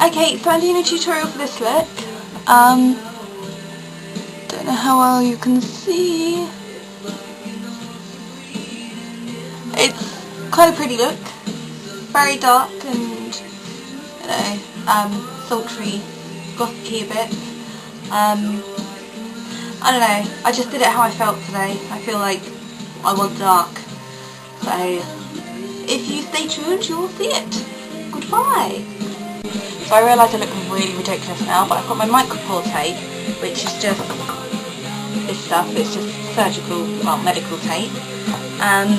Okay, so I'm doing a tutorial for this look. Don't know how well you can see. It's quite a pretty look. Very dark and, you know, sultry, gothic-y a bit. I don't know, I just did it how I felt today. I feel like I want dark. So, if you stay tuned, you will see it. Goodbye. So I realise I look really ridiculous now, but I've got my micropore tape, which is just this stuff. It's just surgical, well, medical tape. And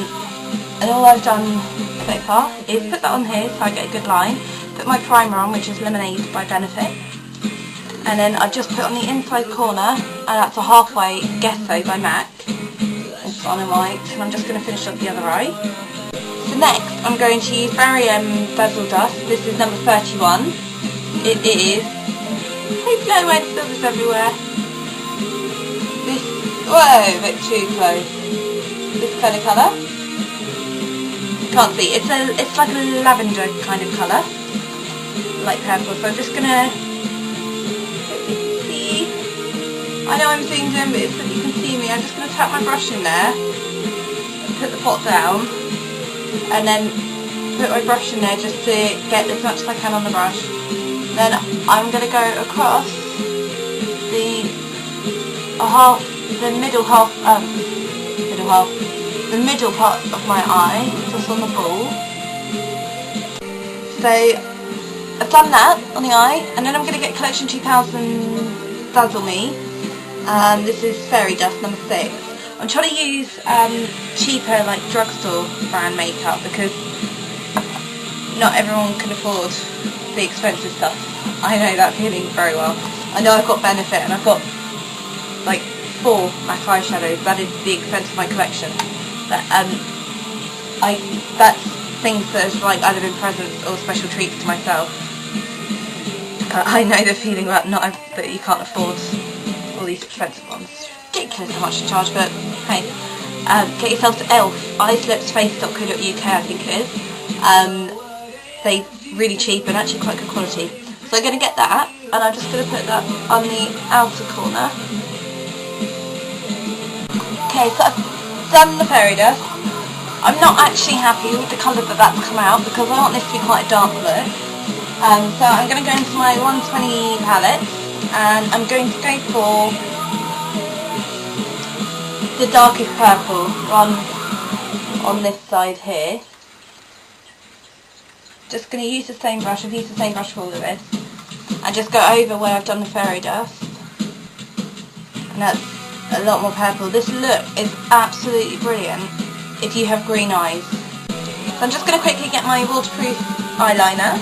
all I've done so far is put that on here so I get a good line, put my primer on, which is Lemonade by Benefit, and then I've just put on the inside corner, and that's a halfway Gesso by MAC. It's on and white, and I'm just going to finish up the other eye. So next I'm going to use Barium Bezel Dust. This is number 31. It is, hopefully I won't spill this everywhere. This, whoa, a bit too close. This kind of colour. Can't see, it's like a lavender kind of colour, like purple. So I'm just gonna, see, I know I'm zoomed in, but it's so you can see me. I'm just gonna tap my brush in there, put the pot down, and then put my brush in there just to get as much as I can on the brush. Then I'm gonna go across the middle part of my eye, just on the ball. So I've done that on the eye, and then I'm going to get Collection 2000 Dazzle Me. This is Fairy Dust number 6. I'm trying to use cheaper, like drugstore brand makeup, because not everyone can afford the expensive stuff. I know that feeling very well. I know I've got Benefit, and I've got like 4 MAC eyeshadows. That is the extent of my collection. But that's things that are like either been presents or special treats to myself. I know the feeling about that you can't afford all these expensive ones. It's ridiculous how much to charge, but hey, get yourself to ELF, eyeslipsface.co.uk I think it is. They're really cheap and actually quite good quality. So I'm going to get that, and I'm just going to put that on the outer corner. Okay, so I've done the fairy dust. I'm not actually happy with the colour that's come out, because I want this to be quite a dark look. So I'm going to go into my 120 palette, and I'm going to go for the darkest purple on this side here. Just going to use the same brush. I've used the same brush for all of this, and just go over where I've done the fairy dust, and that's a lot more purple. This look is absolutely brilliant if you have green eyes. So I'm just going to quickly get my waterproof eyeliner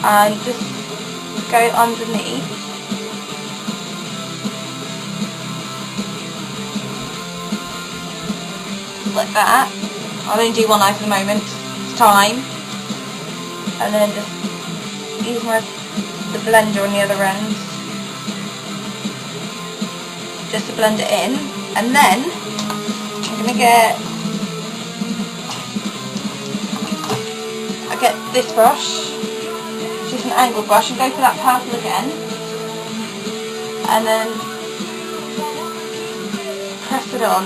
and just go underneath. Like that. I'll only do one eye for the moment. It's time. And then just use the blender on the other end, just to blend it in. And then I'm going to get this brush, which is an angled brush, and go for that purple again, and then press it on.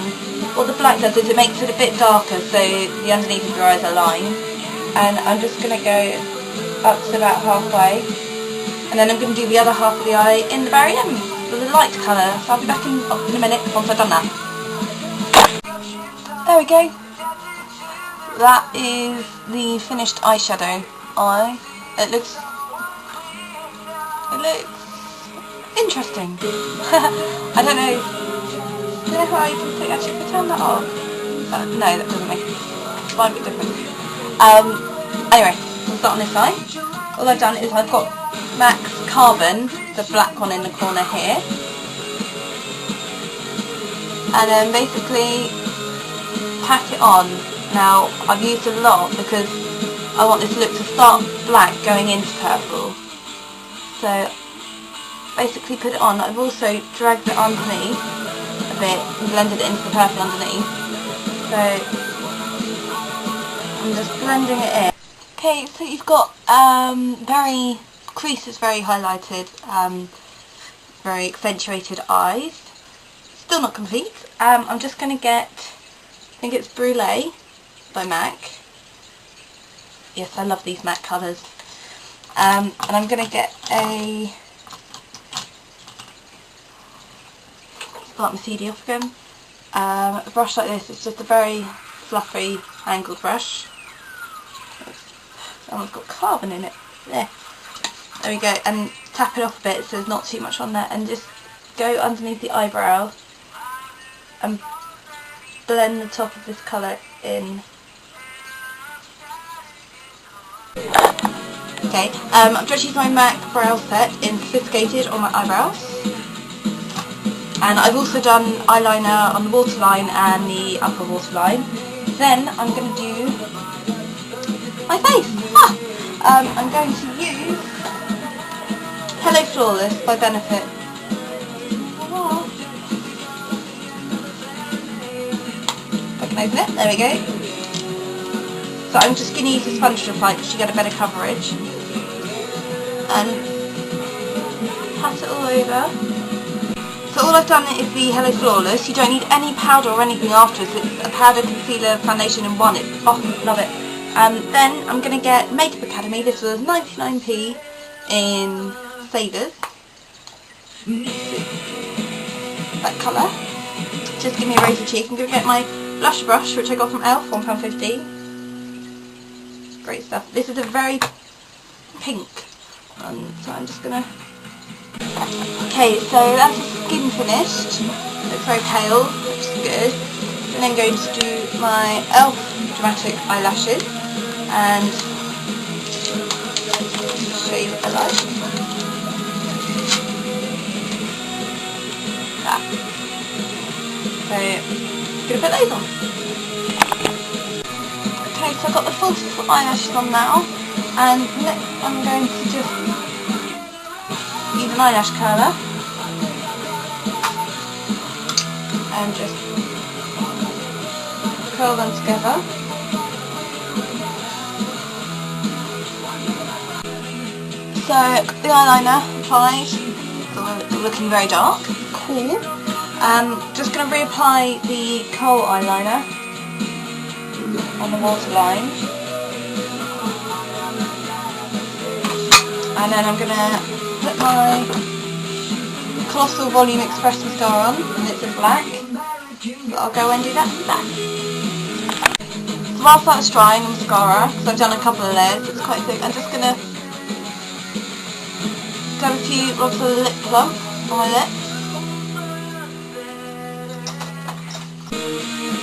What the black does is it makes it a bit darker, so the underneath of your eyes are lined. And I'm just going to go up to about halfway, and then I'm going to do the other half of the eye in the Barium with a light colour. So I'll be back in a minute once I've done that. There we go. That is the finished eyeshadow eye. It looks interesting. I don't know how I can actually pretend that off. No, that doesn't make it quite a bit different. Anyway, we'll start on this side. All I've done is I've got MAC's Carbon, the black one in the corner here, and then basically pat it on. Now I've used a lot because I want this look to start black going into purple. So basically put it on. I've also dragged it underneath a bit and blended it into the purple underneath. So I'm just blending it in. Okay, so you've got creases very highlighted, very accentuated eyes. Still not complete. I'm just going to get, I think it's Brulee by MAC. Yes, I love these MAC colours. And I'm going to get a, start my CD off again, a brush like this. It's just a very fluffy angled brush. Oh, it's got carbon in it. There we go, and tap it off a bit so there's not too much on there, and just go underneath the eyebrow and blend the top of this colour in. Okay, I'm just using my MAC brow set in Sophisticated on my eyebrows, and I've also done eyeliner on the waterline and the upper waterline. Then I'm going to do my face. I'm going to use Hello Flawless by Benefit. I can open it, there we go. So I'm just going to use a sponge to apply because you get a better coverage. And pat it all over. So all I've done is the Hello Flawless. You don't need any powder or anything afterwards. It's a powder, concealer, foundation in one. It's awesome, love it. Then I'm going to get Makeup Academy. This was 99p in Savers. That colour. Just give me a rosy cheek. I'm going to get my blush brush, which I got from ELF, £1.50. Great stuff. This is a very pink one, so I'm just going to... Okay, so that's the skin finished. Looks very pale, which is good. And then going to do my ELF Dramatic eyelashes and shade a light. That. So, I'm going to put those on. Okay, so I've got the false eyelashes on now, and next I'm going to just use an eyelash curler and just curl them together. So, the eyeliner applied, so looking very dark, cool. Just going to reapply the kohl eyeliner on the waterline, and then I'm going to put my Colossal Volume Express mascara on, and it's in black, so I'll go and do that in black. So whilst that's drying, the mascara, because I've done a couple of layers, it's quite thick, I'm just going to grab a few lots of lip plump on my lips.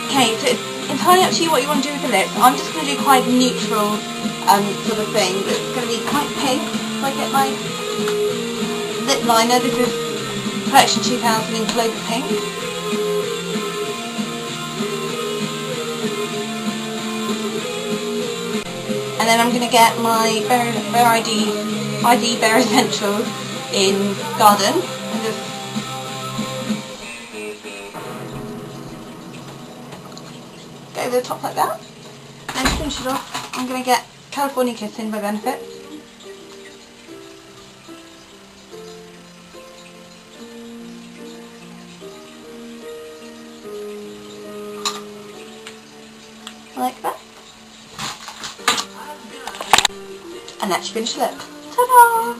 Okay, so it's entirely up to you what you want to do with the lips. I'm just going to do quite neutral sort of thing. It's going to be quite pink. So I get my lip liner. This is Collection 2000 in Clover Pink. And then I'm going to get my Bare Essentials in Garden. And just go over the top like that. And to finish it off, I'm going to get California Kissing by Benefit. Like that. And that's your finished look. Ta-da!